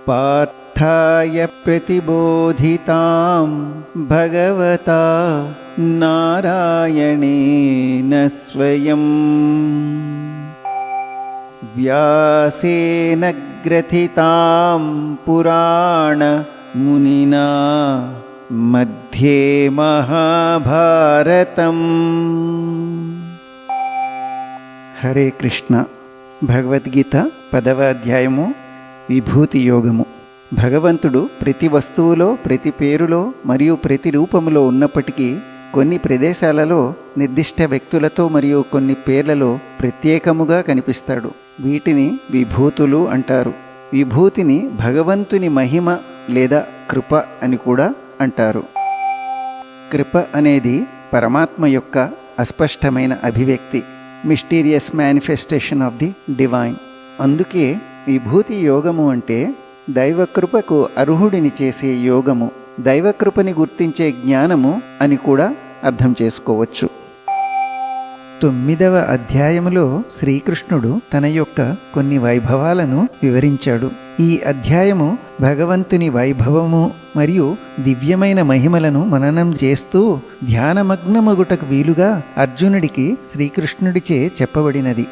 पार्थाय प्रतिबोधितां भगवता नारायणेन स्वयं व्यासेन ग्रथितां पुराणमुनिना मध्ये महाभारतम्। హరే కృష్ణ. భగవద్గీత 10వ అధ్యాయము విభూతి యోగము. భగవంతుడు ప్రతి వస్తువులో, ప్రతి పేరులో మరియు ప్రతి రూపములో ఉన్నప్పటికీ కొన్ని ప్రదేశాలలో నిర్దిష్ట వ్యక్తులతో మరియు కొన్ని పేర్లలో ప్రత్యేకముగా కనిపిస్తాడు. వీటిని విభూతులు అంటారు. విభూతిని భగవంతుని మహిమ లేదా కృప అని కూడా అంటారు. కృప అనేది పరమాత్మ యొక్క అస్పష్టమైన అభివ్యక్తి, mysterious manifestation of the divine. అందుకే విభూతి యోగము అంటే దైవకృపకు అర్హుడిని చేసే యోగము, దైవకృపని గుర్తించే జ్ఞానము అని కూడా అర్థం చేసుకోవచ్చు. 9వ అధ్యాయములో శ్రీకృష్ణుడు తన యొక్క కొన్ని వైభవాలను వివరించాడు. ఈ అధ్యాయము భగవంతుని వైభవము మరియు దివ్యమైన మహిమలను మననం చేస్తూ ధ్యానమగ్నమగుటకు వీలుగా అర్జునుడికి శ్రీకృష్ణుడిచే చెప్పబడినది.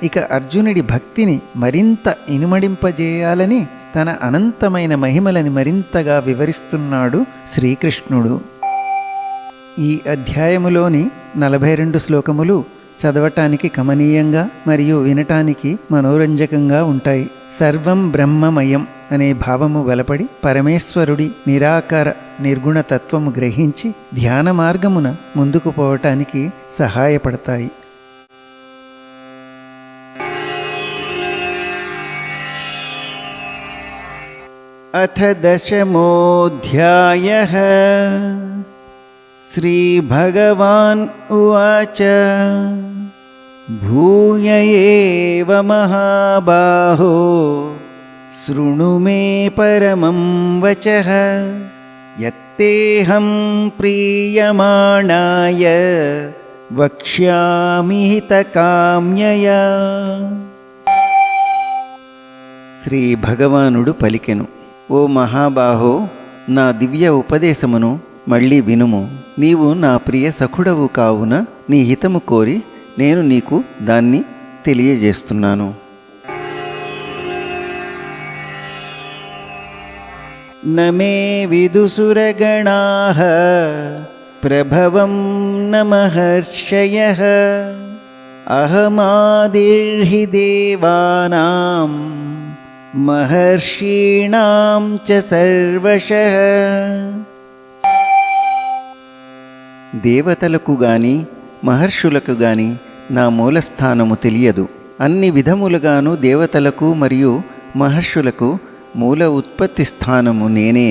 ఇక అర్జునుడి భక్తిని మరింత ఇనుమడింపజేయాలని తన అనంతమైన మహిమలని మరింతగా వివరిస్తున్నాడు శ్రీకృష్ణుడు. ఈ అధ్యాయములోని 42 శ్లోకములు చదవటానికి కమనీయంగా మరియు వినటానికి మనోరంజకంగా ఉంటాయి. సర్వం బ్రహ్మమయం అనే భావము వెలపడి పరమేశ్వరుడి నిరాకార నిర్గుణతత్వము గ్రహించి ధ్యాన మార్గమున ముందుకు పోవటానికి సహాయపడతాయి. అథ 10మోऽధ్యాయః. శ్రీభగవాన్ ఉవాచ భూయ ఏవ మహాబాహో శృణు మే పరమం వచః యత్తేహం ప్రీయమాణాయ వక్ష్యామి హితకామ్యయా. శ్రీ భగవానుడు పలికెను, ఓ మహాబాహో, నా దివ్య ఉపదేశమును మళ్ళీ వినుము. నీవు నా ప్రియ సఖుడవు కావున నీ హితము కోరి నేను నీకు దాన్ని తెలియజేస్తున్నాను. నమే విదుసురగణాః ప్రభవం న మహర్షయః అహమాదిర్హి దేవానాం మహర్షీణాం చ సర్వశః. దేవతలకు గాని మహర్షులకు గాని నా మూలస్థానము తెలియదు. అన్ని విధములుగాను దేవతలకు మరియు మహర్షులకు మూల ఉత్పత్తి స్థానము నేనే.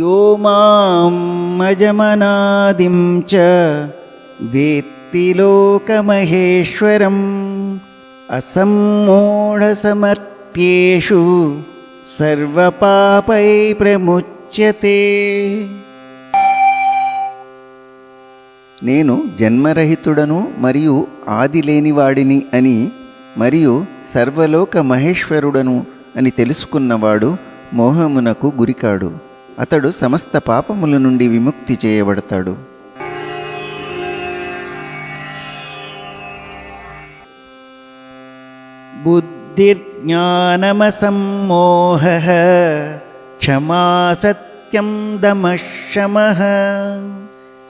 యో మాం అజమనాదిం చ వేత్తి లోకమహేశ్వరం అసమ్మూఢసమర్త్యేషు సర్వపాపై ప్రముచ్యతే. నేను జన్మరహితుడను మరియు ఆది లేనివాడిని అని మరియు సర్వలోక మహేశ్వరుడను అని తెలుసుకున్నవాడు మోహమునకు గురికాడు. అతడు సమస్త పాపముల నుండి విముక్తి చేయబడతాడు. బుద్ధిర్జ్ఞానమసమ్మోహః క్షమా సత్యం దమః శమః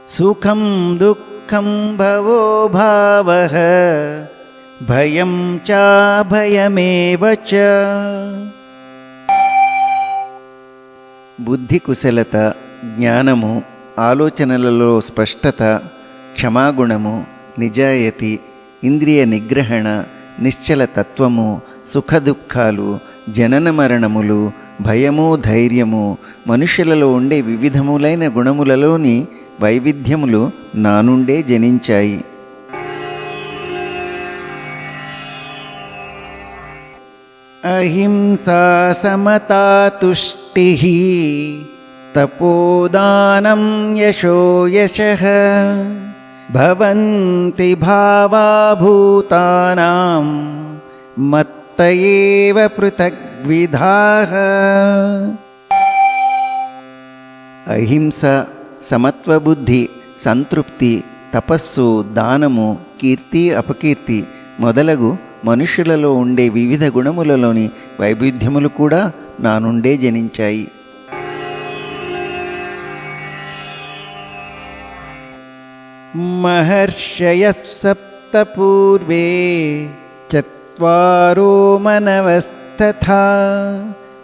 సుఖం దుఃఖం భవో భావః భయం చాభయమేవ చ. బుద్ధి కుశలత, జ్ఞానము, ఆలోచనలలో స్పష్టత, క్షమాగుణము, నిజాయతీ, ఇంద్రియ నిగ్రహణ, నిశ్చల తత్వము, సుఖదుఖాలు, జనన మరణములు, భయము, ధైర్యము, మనుష్యులలో ఉండే వివిధములైన గుణములలోని వైవిధ్యములు నా నుండే జనించాయి. అహింసా సమతా తుష్టిః తపోదానం యశో యశః భవంతి భావా భూతానాం మత్త ఏవ పృథగ్విధాః. అహింస, సమత్వబుద్ధి, సంతృప్తి, తపస్సు, దానము, కీర్తి, అపకీర్తి మొదలగు మనుష్యులలో ఉండే వివిధ గుణములలోని వైవిధ్యములు కూడా నా నుండే జనించాయి. మహర్షయః సప్త పూర్వే చత్వారో మనవస్తథా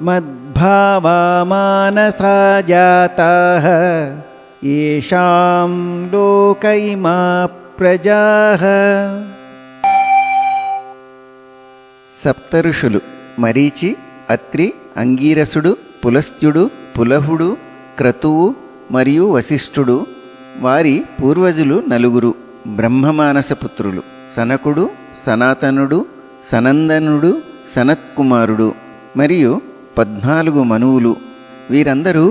మద్భావా మానసా జాతాః యేషాం లోక ఇమా ప్రజాః. సప్తఋషులు మరీచి, అత్రి, అంగీరసుడు, పులస్త్యుడు, పులహుడు, క్రతువు మరియు వశిష్ఠుడు వారి పూర్వజులు నలుగురు బ్రహ్మమానసపుత్రులు: సనకుడు, సనాతనుడు, సనందనుడు, సనత్కుమారుడు మరియు 14 మనువులు. వీరందరూ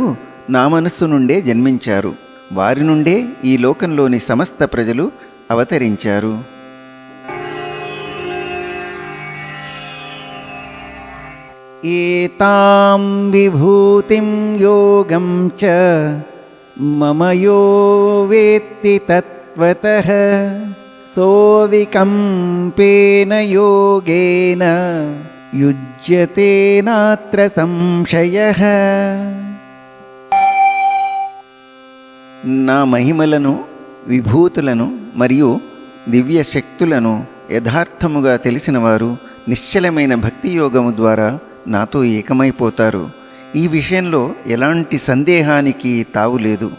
నా మనస్సు నుండే జన్మించారు. వారి నుండే ఈ లోకంలోని సమస్త ప్రజలు అవతరించారు. ఏతాం విభూతిం యోగం చ మమ యో వేత్తి తత్వతః సోవికంపేన యోగేన యుజ్యతే నాత్ర సంశయః. నా మహిమలను, విభూతులను మరియు దివ్య శక్తులను యథార్థముగా తెలిసినవారు నిశ్చలమైన భక్తి యోగము ద్వారా నాతో ఏకమైపోతారు. ఈ విషయంలో ఎలాంటి సందేహానికి తావులేదు.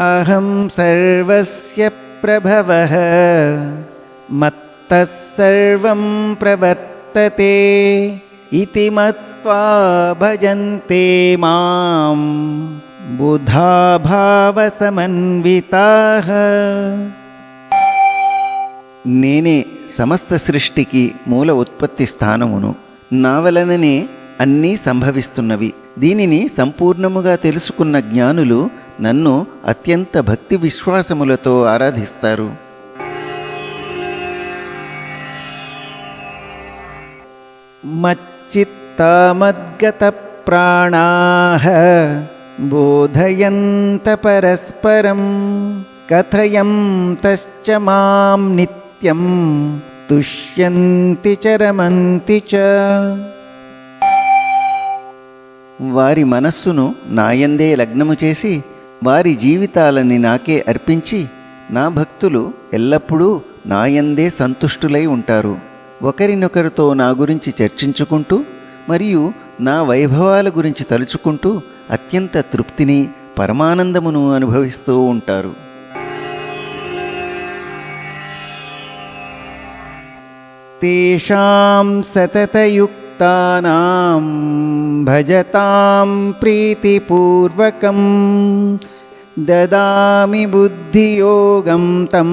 అహం సర్వస్య ప్రభవః మత్తః సర్వం ప్రవర్తతే ఇతి మత్వా భజంతే మాం బుధా భావ సమన్వితాః. నేనే సమస్త సృష్టికి మూల ఉత్పత్తి స్థానమును. నా వలననే అన్నీ సంభవిస్తున్నవి. దీనిని సంపూర్ణముగా తెలుసుకున్న జ్ఞానులు నన్ను అత్యంత భక్తి విశ్వాసములతో ఆరాధిస్తారు. మచ్చిత్తామద్గత ప్రాణాః బోధయంత పరస్పరం కథయంతశ్చ మాం నిత్యం తుష్యంతి చ రమంతి చ. వారి మనస్సును నాయందే లగ్నము చేసి వారి జీవితాలని నాకే అర్పించి నా భక్తులు ఎల్లప్పుడూ నాయందే సంతుష్టులై ఉంటారు. ఒకరినొకరితో నా గురించి చర్చించుకుంటూ మరియు నా వైభవాల గురించి తలుచుకుంటూ అత్యంత తృప్తిని, పరమానందమును అనుభవిస్తూ ఉంటారు. తేషాం సతతయుక్తానాం భజతాం ప్రీతిపూర్వకం దదామి బుద్ధియోగం తం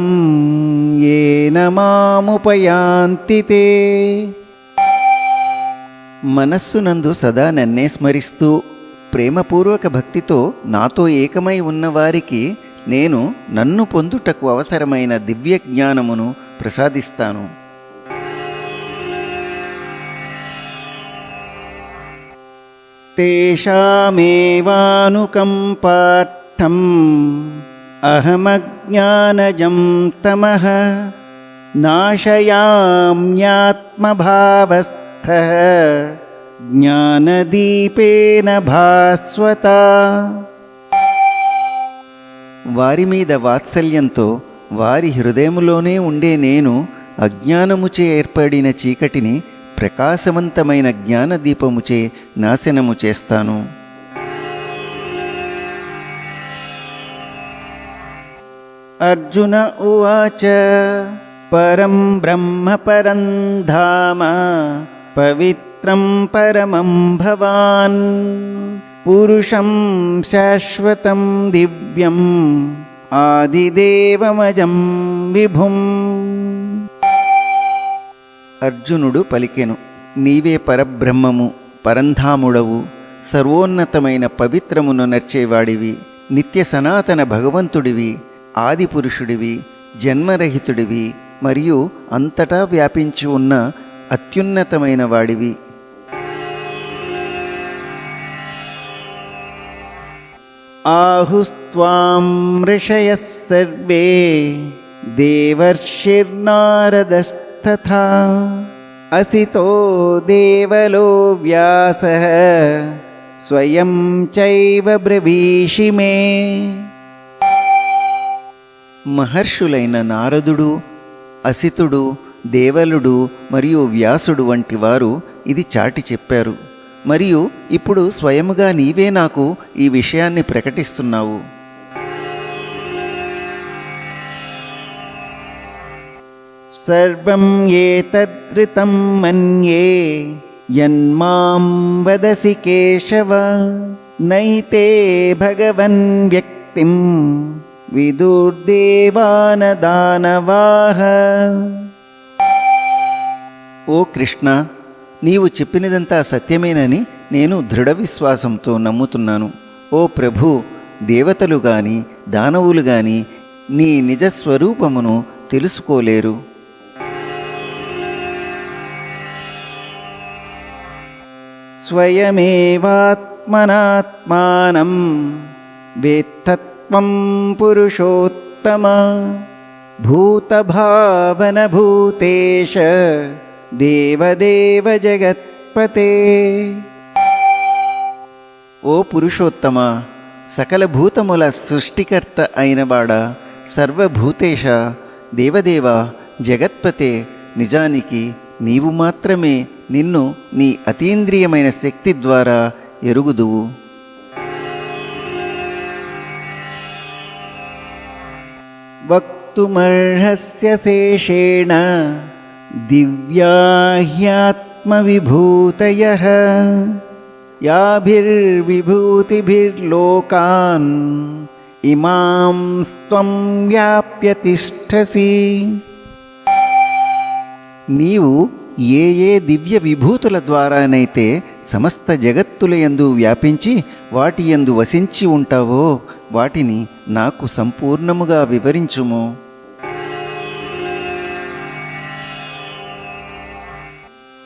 యేన మాముపయాంతి తే. మనస్సునందు సదా నన్నే స్మరిస్తూ ప్రేమపూర్వక భక్తితో నాతో ఏకమై ఉన్నవారికి నేను నన్ను పొందుటకు అవసరమైన దివ్య జ్ఞానమును ప్రసాదిస్తాను. తేషామేవానుకంపార్థం అహమజ్ఞానజం తమః నాశయామ్యాత్మభావస్థః జ్ఞానదీపేన భాస్వత. వారి మీద వాత్సల్యంతో వారి హృదయములోనే ఉండే నేను అజ్ఞానముచే ఏర్పడిన చీకటిని ప్రకాశవంతమైన జ్ఞానదీపముచే నాశనము చేస్తాను. అర్జున ఉవాచ పరం బ్రహ్మ పరం ధామ పవిత్రం పరమం భవాన్ పురుషం శాశ్వతం దివ్యం ఆదిదేవమజం విభుం. అర్జునుడు పలికెను, నీవే పరబ్రహ్మము, పరంధాముడవు, సర్వోన్నతమైన పవిత్రమును నర్చేవాడివి, నిత్య సనాతన భగవంతుడివి, ఆదిపురుషుడివి, జన్మరహితుడివి మరియు అంతటా వ్యాపించి ఉన్న అత్యున్నతమైన వాడివి. ఆహుస్త్వాం ఋషయః సర్వే దేవర్షిర్నారదస్తథా అసితో దేవలో వ్యాసః స్వయం చైవ బ్రవీషి మే. మహర్షులైన నారదుడు, అసితుడు, దేవలుడు మరియు వ్యాసుడు వంటి వారు ఇది చాటి చెప్పారు. మరియు ఇప్పుడు స్వయముగా నీవే నాకు ఈ విషయాన్ని ప్రకటిస్తున్నావు. సర్వం ఏతద్ృతం మన్యే యన్మాం వదసి కేశవ నైతే భగవన్ వ్యక్తిం విదుర్దేవానదానవాః. ఓ కృష్ణ, నీవు చెప్పినదంతా సత్యమేనని నేను దృఢ విశ్వాసంతో నమ్ముతున్నాను. ఓ ప్రభు, దేవతలు గాని దానవులు గాని నీ నిజస్వరూపమును తెలుసుకోలేరు. స్వయమేవాత్మనాత్మానం వేత్తత్వం పురుషోత్తమ భూతభావన భూతేశ దేవదేవ జగత్పతే. ఓ పురుషోత్తమ, సకల భూతముల సృష్టికర్త అయినవాడా, సర్వభూతేశ, దేవదేవ, జగత్పతే, నిజానికి నీవు మాత్రమే నిన్ను నీ అతీంద్రియమైన శక్తి ద్వారా ఎరుగుదువు. వక్తుమర్హస్య శేషేణ దివ్యాహ్యాత్మవిభూతయః యాభిర్విభూతిభిర్లోకాన్ ఇమాం స్త్వం వ్యాప్య తిష్టసి. నీవు ఏ ఏ దివ్య విభూతుల ద్వారానైతే సమస్త జగత్తులయందు వ్యాపించి వాటి యందు వసించి ఉంటావో వాటిని నాకు సంపూర్ణముగా వివరించుము.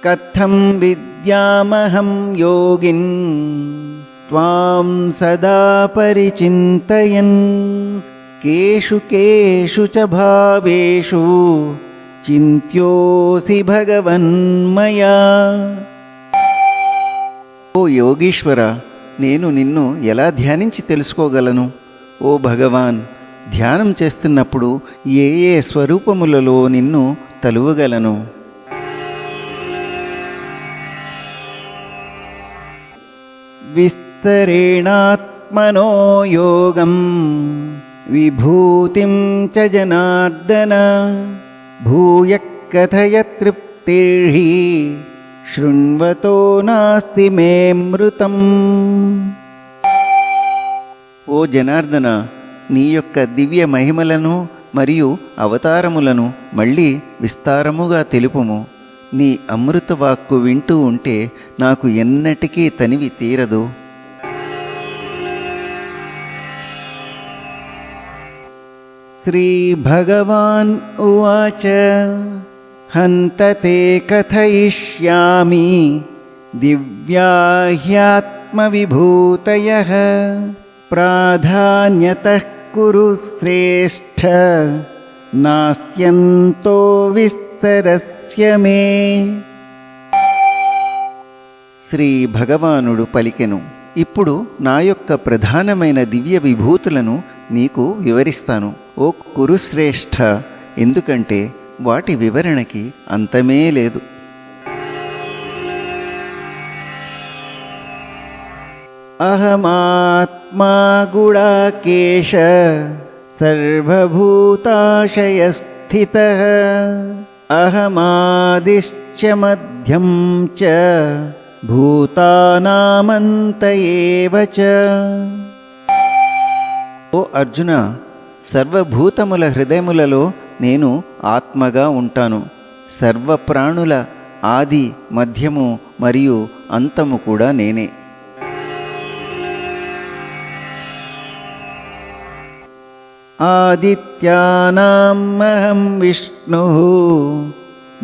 కథం విద్యామహం యోగిన్ త్వాం సదా పరిచింతయన్ కేషు కేషు చ భావేషు చింత్యోసి భగవన్మయా. ఓ యోగీశ్వర, నేను నిన్ను ఎలా ధ్యానించి తెలుసుకోగలను? ఓ భగవాన్, ధ్యానం చేస్తున్నప్పుడు ఏ ఏ స్వరూపములలో నిన్ను తలువగలను? విస్తరేణాత్మనో యోగం విభూతిం చ జనార్దన భూయః కథయ తృప్తిర్హి శృణ్వతో నాస్తి మే మృతం. ఓ జనార్దన, నీ యొక్క దివ్య మహిమలను మరియు అవతారములను మళ్ళీ విస్తారముగా తెలుపుము. నీ అమృతవాక్కు వింటూ ఉంటే నాకు ఎన్నటికీ తనివి తీరదు. శ్రీ భగవాన్ ఉవాచ హంతతే కథయిష్యామి దివ్యాహ్యాత్మవిభూతయః ప్రాధాన్యతః కురు శ్రేష్ఠ నాస్త్యంతో విస్తరస్య మే. శ్రీ భగవానుడు పలికెను, ఇప్పుడు నా యొక్క ప్రధానమైన దివ్య విభూతులను నీకు వివరిస్తాను ఓ కురుశ్రేష్ఠ, ఎందుకంటే వాటి వివరణకి అంతమే లేదు. అహమాత్మా గుడాకేశ సర్వభూతాశయస్థితః అహమాదిశ్చ మధ్యం చ భూతానామంత ఏవ చ. ఓ అర్జున, సర్వభూతముల హృదయములలో నేను ఆత్మగా ఉంటాను. సర్వప్రాణుల ఆది మధ్యము మరియు అంతము కూడా నేనే. ఆదిత్యానాం అహం విష్ణుః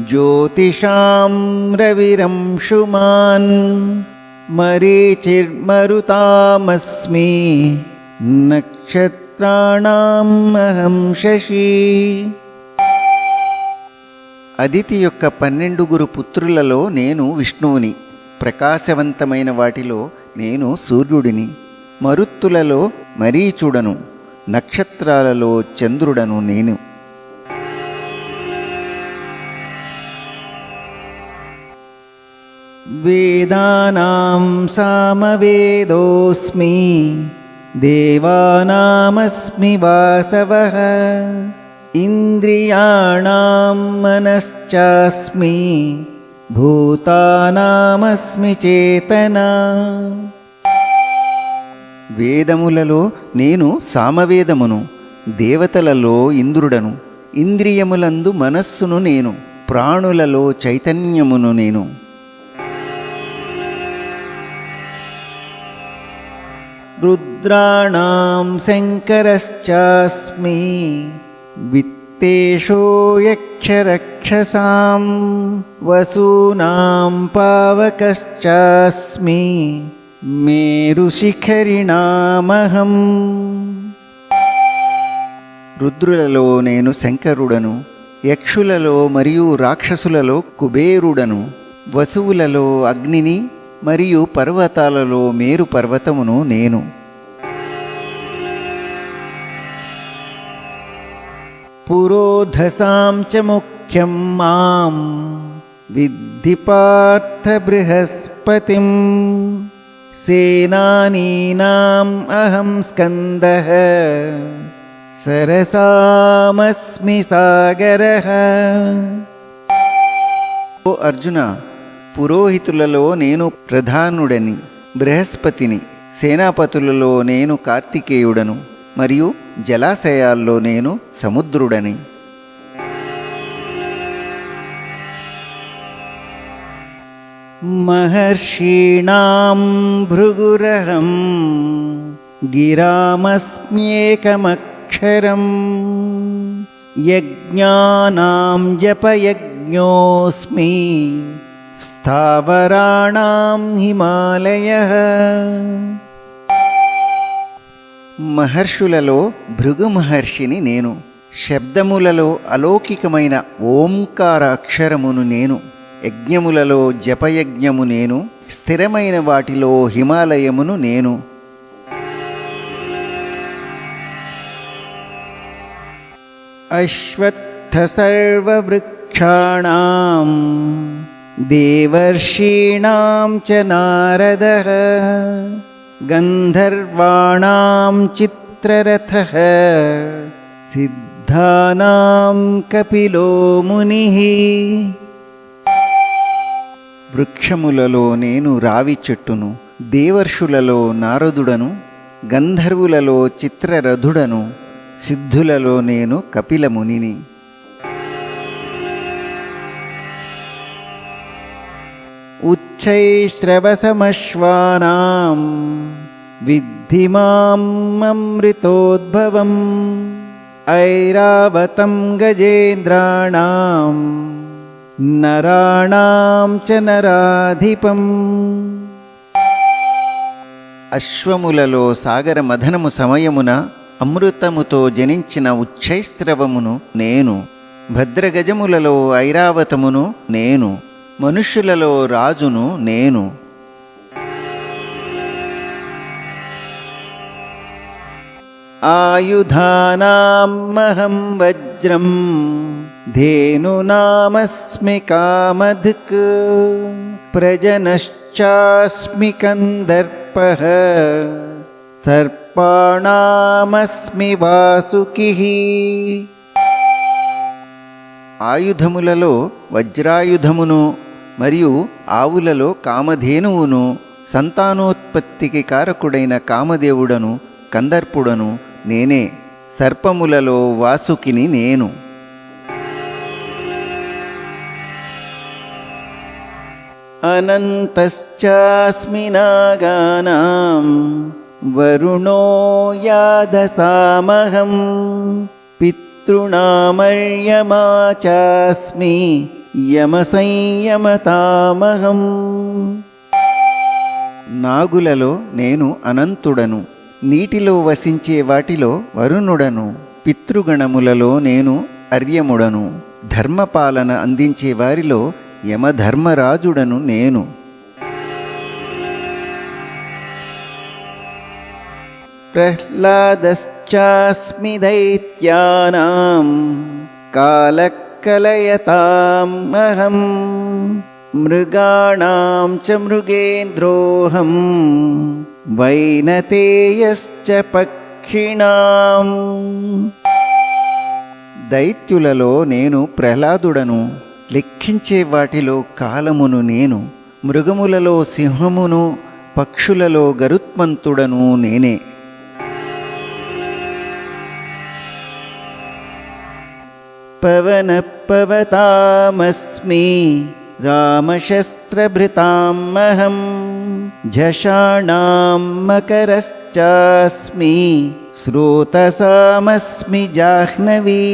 జ్యోతిషాం రవిరంశుమాన్ మరీచిర్మరుతామస్మి నక్షత్రాణాం అహం శశి. అదితి యొక్క 12 పుత్రులలో నేను విష్ణువుని. ప్రకాశవంతమైన వాటిలో నేను సూర్యుడిని. మరుత్తులలో మరీచుడను. నక్షత్రాలలో చంద్రుడను నేను. వేదానాం సామవేదోస్మి దేవానామస్మి వాసవః ఇంద్రియాణాం మనశ్చాస్మి భూతానామస్మి చేతనా. వేదములలో నేను సామవేదమును. దేవతలలో ఇంద్రుడను. ఇంద్రియములందు మనస్సును నేను. ప్రాణులలో చైతన్యమును నేను. రుద్రాణాం శంకరశ్చాస్మి విత్తేషో యక్షరక్షసాం వసూనాం పావకశ్చాస్మి మేరుశిఖరిణామహం. రుద్రులలో నేను శంకరుడను. యక్షులలో మరియు రాక్షసులలో కుబేరుడను. వసువులలో అగ్నిని మరియు పర్వతాలలో మేరు పర్వతమును నేను. పురోధసాం చ ముఖ్యం మాం విద్ధి పార్థ బృహస్పతిం సేనానీనాం అహం స్కందః సరసామస్మి సాగరః. ఓ అర్జున, పురోహితులలో నేను ప్రధానుడని, బృహస్పతిని. సేనాపతులలో నేను కార్తికేయుడను మరియు జలాశయాల్లో నేను సముద్రుడని. మహర్షీణాం భృగురహం గిరామస్మ్యేకమక్షరం యజ్ఞానాం జపయజ్ఞోస్మి స్థావరాణాం హిమాలయః. మహర్షులలో భృగు మహర్షిని నేను. శబ్దములలో అలౌకికమైన ఓంకార అక్షరమును నేను. యజ్ఞములలో జపయజ్ఞము నేను. స్థిరమైన వాటిలో హిమాలయమును నేను. అశ్వత్థ సర్వవృక్షాణాం దేవర్షీణాం చ నారదః గంధర్వాణాం చిత్రరథః సిద్ధానాం కపిలో మునిః. వృక్షములలో నేను రావి చెట్టును. దేవర్షులలో నారదుడను. గంధర్వులలో చిత్రరథుడను. సిద్ధులలో నేను కపిల మునిని. ఉచ్చైశ్రవసమశ్వానాం విద్ధి మాం అమృతోద్భవం ఐరావతం గజేంద్రాణాం నరాణాం చ నరాధిపం. అశ్వములలో సాగర మథనము సమయమున అమృతముతో జనించిన ఉచ్చైశ్రవమును నేను. భద్రగజములలో ఐరావతమును నేను. మనుష్యులలో రాజును నేను. ఆయుధానామహం వజ్రం ధేనునామస్మి కామధుక్ ప్రజనశ్చాస్మి కందర్పః సర్పాణామస్మి వాసుకిః. ఆయుధములలో వజ్రాయుధమును మరియు ఆవులలో కామధేనువును, సంతానోత్పత్తికి కారకుడైన కామదేవుడను కందర్పుడను నేనే. సర్పములలో వాసుకిని నేను. అనంతశ్చాస్మి నాగానాం వరుణో యాదసామహం పితృణామర్యమా చాస్మి యమ సంయమతామహం. నాగులలో నేను అనంతుడను, నీటిలో వసించే వాటిలో వరుణుడను, పితృగణములలో నేను అర్యముడను, ధర్మపాలన అందించే వారిలో యమధర్మరాజుడను నేను. ప్రహ్లాదశ్చాస్మి దైత్యానాం కాలకలయతామహం మృగాణాం చ మృగేంద్రోహం వైనతేయశ్చ పక్షిణాం. దైత్యులలో నేను ప్రహ్లాదుడను, లెక్కించే వాటిలో కాలమును నేను, మృగములలో సింహమును, పక్షులలో గరుత్మంతుడను నేనే. పవనపవతామస్మి రామశస్త్రభృతామహం ఝషాణాం మకరశ్చాస్మి శ్రోతసామస్మి జాహ్నవీ.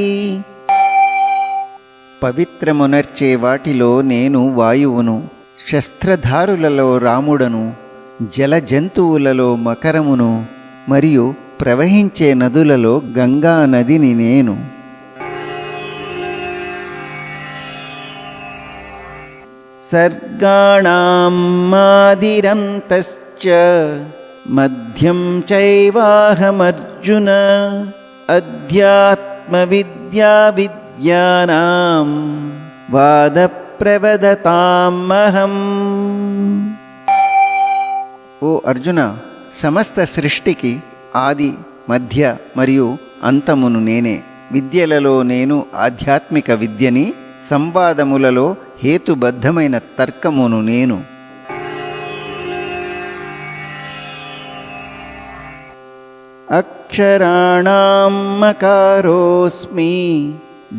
పవిత్రమునర్చే వాటిలో నేను వాయువును, శస్త్రధారులలో రాముడను, జల జంతువులలో మకరమును, మరియు ప్రవహించే నదులలో గంగా నదిని నేను. సర్గాణాం మాదిరంతశ్చ మధ్యం చైవాహమర్జున అధ్యాత్మవిద్యా విద్యానాం వాదప్రవదతామహం. ఓ అర్జున, సమస్త సృష్టికి ఆది, మధ్య మరియు అంతమును నేనే. విద్యలలో నేను ఆధ్యాత్మిక విద్యని, సంవాదములలో హేతుబద్ధమైన తర్కమును నేను. అక్షరాణాం మకారోస్మి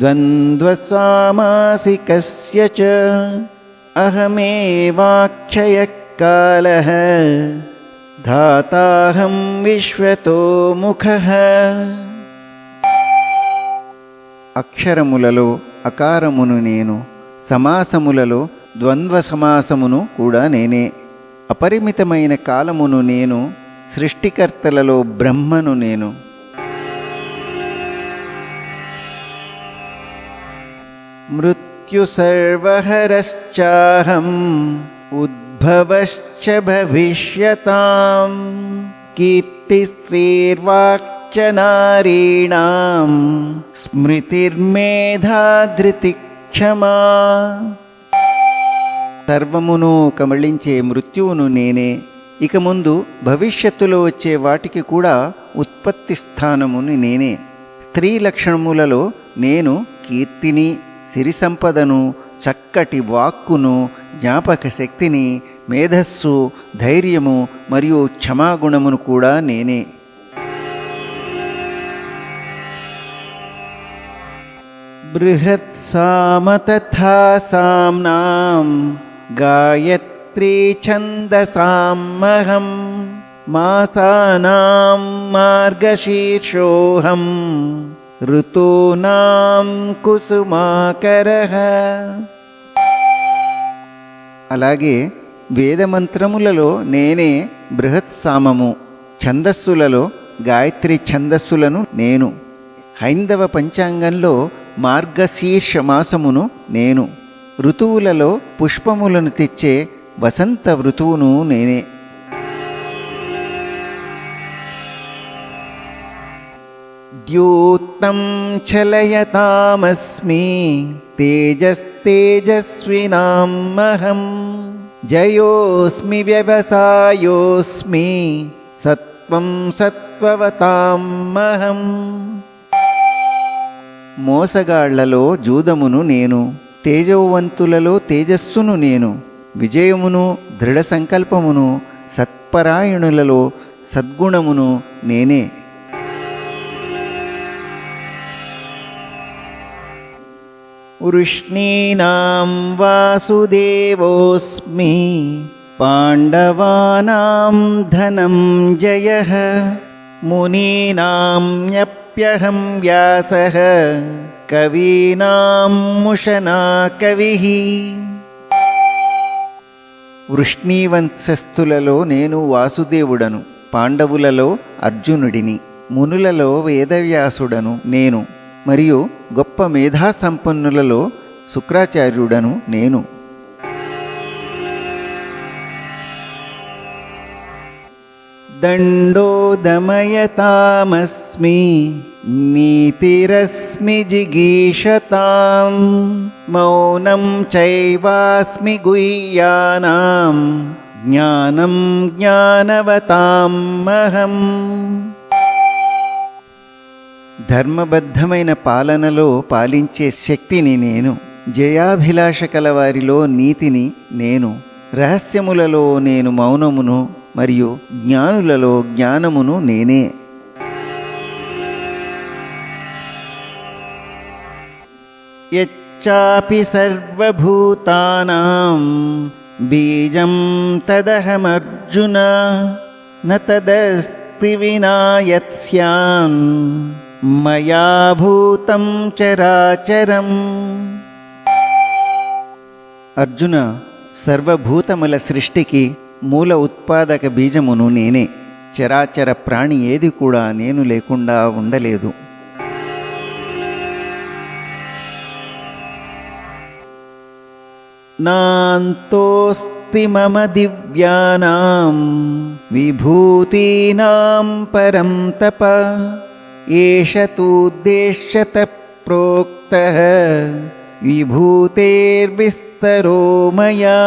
ద్వంద్వసామాసికస్య చ అహమేవాక్షయకాలః ధాతాహం విశ్వతో ముఖః. అక్షరములలో అకారమును నేను, సమాసములలో ద్వంద్వ సమాసమును కూడా నేనే. అపరిమితమైన కాలమును నేను, సృష్టికర్తలలో బ్రహ్మను నేను. మృత్యు సర్వహరశ్చాహం ఉద్భవశ్చ భవిష్యతాం కీర్తిశ్రీర్వాక్చ నారీణాం స్మృతిర్మేధా ధృతి క్షమా. సర్వమును కమళించే మృత్యువును నేనే. ఇక ముందు భవిష్యత్తులో వచ్చే వాటికి కూడా ఉత్పత్తి స్థానముని నేనే. స్త్రీ లక్షణములలో నేను కీర్తిని, సిరి సంపదను, చక్కటి వాక్కును, జ్ఞాపక శక్తిని, మేధస్సు, ధైర్యము మరియు క్షమాగుణమును కూడా నేనే. బృహత్సామ తథా సామ్నాం గాయత్రీ ఛందసామహం మాసానాం మార్గశీర్షోహం ఋతూనాం కుసుమాకరః. అలాగే వేదమంత్రములలో నేనే బృహత్సామము, ఛందస్సులలో గాయత్రి ఛందస్సులను నేను. హైందవ పంచాంగంలో మార్గశీర్ష మాసమును నేను. ఋతువులలో పుష్పములను తెచ్చే వసంత ఋతువును నేనే. ద్యూత్తం చలయతామస్మి తేజస్తేజస్వినామహం జయోస్మి వ్యవసాయోస్మి సత్వం సత్వవతామహం. మోసగాళ్లలో జూదమును నేను, తేజోవంతులలో తేజస్సును నేను, విజయమును దృఢ సంకల్పమును, సత్పరాయణులలో సద్గుణమును నేనే. వృష్ణీనాం వాసుదేవోస్మి పాండవానాం ధనంజయః మునీనామ్యప్యహం వ్యాసః కవీనాం ముషనా కవిః. వృష్ణీవంశస్థులలో నేను వాసుదేవుడను, పాండవులలో అర్జునుడిని, మునులలో వేదవ్యాసుడను నేను, మరియు గొప్ప మేధాసంపన్నులలో శుక్రాచార్యుడను నేను. దండో దమయతామస్మి నీతిరస్మి జిగీషతాం మౌనం చైవాస్మి గుహ్యానాం జ్ఞానం జ్ఞానవతాం అహం. ధర్మబద్ధమైన పాలనలో పాలించే శక్తిని నేను, జయాభిలాష కలవారిలో నీతిని నేను, రహస్యములలో నేను మౌనమును, మరియు జ్ఞానులలో జ్ఞానమును నేనే. యచ్చాపి సర్వభూతానాం బీజం తదహమర్జున న తదస్తి వినా యత్ స్యాన్ మయా భూతం చరాచరం. అర్జున, సర్వభూతముల సృష్టికి మూల ఉత్పాదక బీజమును నేనే. చరాచర ప్రాణి ఏది కూడా నేను లేకుండా ఉండలేదు. నాంతోస్తి మమ దివ్యానాం విభూతీనాం పరం తప ఏష తూద్దేశ్యత ప్రోక్తః విభూతేర్విస్తరో మయా.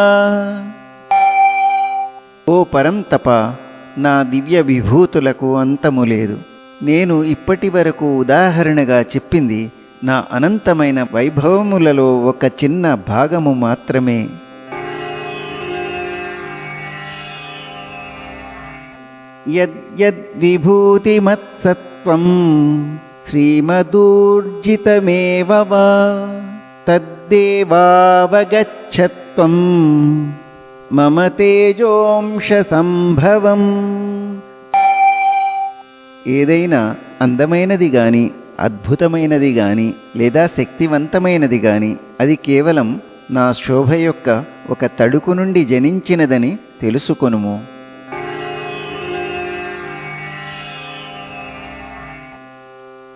ఓ పరంతప, నా దివ్య విభూతులకు అంతము లేదు. నేను ఇప్పటి వరకు ఉదాహరణగా చెప్పింది నా అనంతమైన వైభవములలో ఒక చిన్న భాగము మాత్రమే. యద్యద్విభూతిమత్సత్వం శ్రీమదూర్జితమేవ వా తద్దేవావగచ్చత్వం మమ తేజోంశ సంభవం. ఏదైనా అందమైనది గాని, అద్భుతమైనది గాని, లేదా శక్తివంతమైనది గాని అది కేవలం నా శోభ యొక్క ఒక తడుకు నుండి జనించినదని తెలుసుకొనుము.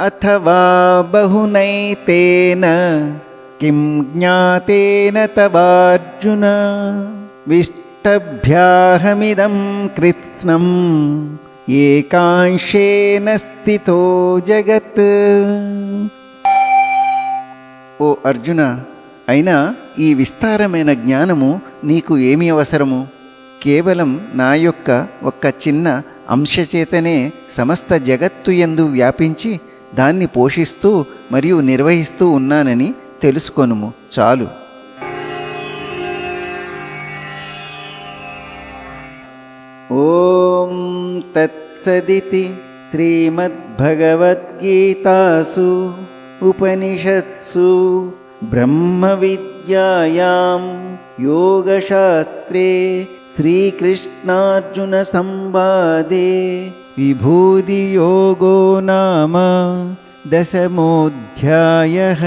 అథవా బహునైతేన కిం జ్ఞాతేన తవార్జున విష్టభ్యాహమిదం కృత్స్నం ఏకాంశేన స్థితో జగత్. ఓ అర్జున, అయినా ఈ విస్తారమైన జ్ఞానము నీకు ఏమి అవసరము? కేవలం నా యొక్క ఒక్క చిన్న అంశచేతనే సమస్త జగత్తు యందు వ్యాపించి దాన్ని పోషిస్తూ మరియు నిర్వహిస్తూ ఉన్నానని తెలుసుకొనుము చాలు. ఓం తత్సదితి శ్రీమద్భగవద్గీతాసు ఉపనిషత్సు బ్రహ్మ విద్యాయాం యోగశాస్త్రే శ్రీకృష్ణార్జున సంవాదే విభూతియోగో నామ 10మోऽధ్యాయః.